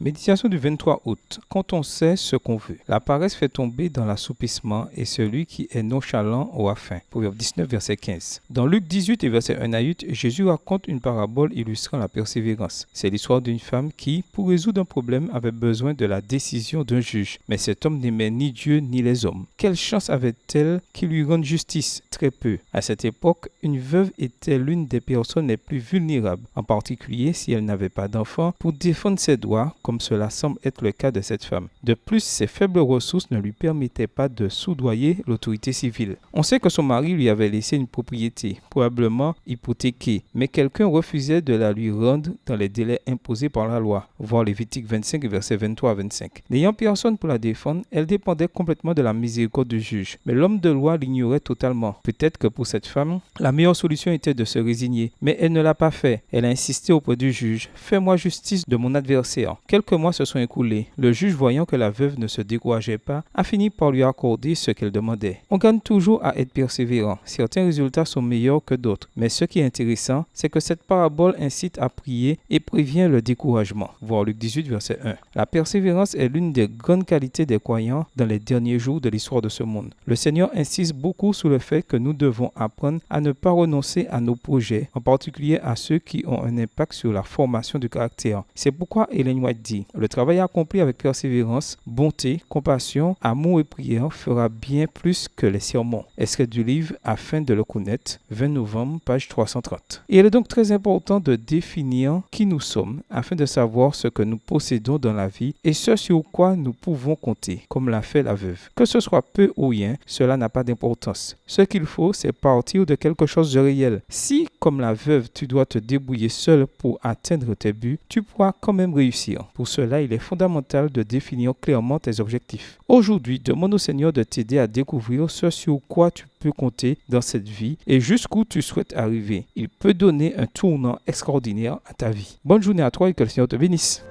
Méditation du 23 août. Quand on sait ce qu'on veut, la paresse fait tomber dans l'assoupissement et celui qui est nonchalant aura faim. Proverbe 19, verset 15. Dans Luc 18 et verset 1 à 8, Jésus raconte une parabole illustrant la persévérance. C'est l'histoire d'une femme qui, pour résoudre un problème, avait besoin de la décision d'un juge. Mais cet homme n'aimait ni Dieu ni les hommes. Quelle chance avait-elle qu'il lui rende justice? Très peu. À cette époque, une veuve était l'une des personnes les plus vulnérables, en particulier si elle n'avait pas d'enfant, pour défendre ses droits, comme cela semble être le cas de cette femme. De plus, ses faibles ressources ne lui permettaient pas de soudoyer l'autorité civile. On sait que son mari lui avait laissé une propriété, probablement hypothéquée, mais quelqu'un refusait de la lui rendre dans les délais imposés par la loi. Voir Lévitique 25, versets 23 à 25. N'ayant personne pour la défendre, elle dépendait complètement de la miséricorde du juge. Mais l'homme de loi l'ignorait totalement. Peut-être que pour cette femme, la meilleure solution était de se résigner, mais elle ne l'a pas fait. Elle a insisté auprès du juge. « Fais-moi justice de mon adversaire ». Quelques mois se sont écoulés. Le juge, voyant que la veuve ne se décourageait pas, a fini par lui accorder ce qu'elle demandait. On gagne toujours à être persévérant. Certains résultats sont meilleurs que d'autres. Mais ce qui est intéressant, c'est que cette parabole incite à prier et prévient le découragement. Voir Luc 18, verset 1. La persévérance est l'une des grandes qualités des croyants dans les derniers jours de l'histoire de ce monde. Le Seigneur insiste beaucoup sur le fait que nous devons apprendre à ne pas renoncer à nos projets, en particulier à ceux qui ont un impact sur la formation du caractère. C'est pourquoi Ellen White dit: le travail accompli avec persévérance, bonté, compassion, amour et prière fera bien plus que les sermons. Extrait du livre Afin de le connaître, 20 novembre, page 330. Il est donc très important de définir qui nous sommes afin de savoir ce que nous possédons dans la vie et ce sur quoi nous pouvons compter, comme l'a fait la veuve. Que ce soit peu ou rien, cela n'a pas d'importance. Ce qu'il faut, c'est partir de quelque chose de réel. Si, comme la veuve, tu dois te débrouiller seul pour atteindre tes buts, tu pourras quand même réussir. Pour cela, il est fondamental de définir clairement tes objectifs. Aujourd'hui, demande au Seigneur de t'aider à découvrir ce sur quoi tu peux compter dans cette vie et jusqu'où tu souhaites arriver. Il peut donner un tournant extraordinaire à ta vie. Bonne journée à toi et que le Seigneur te bénisse.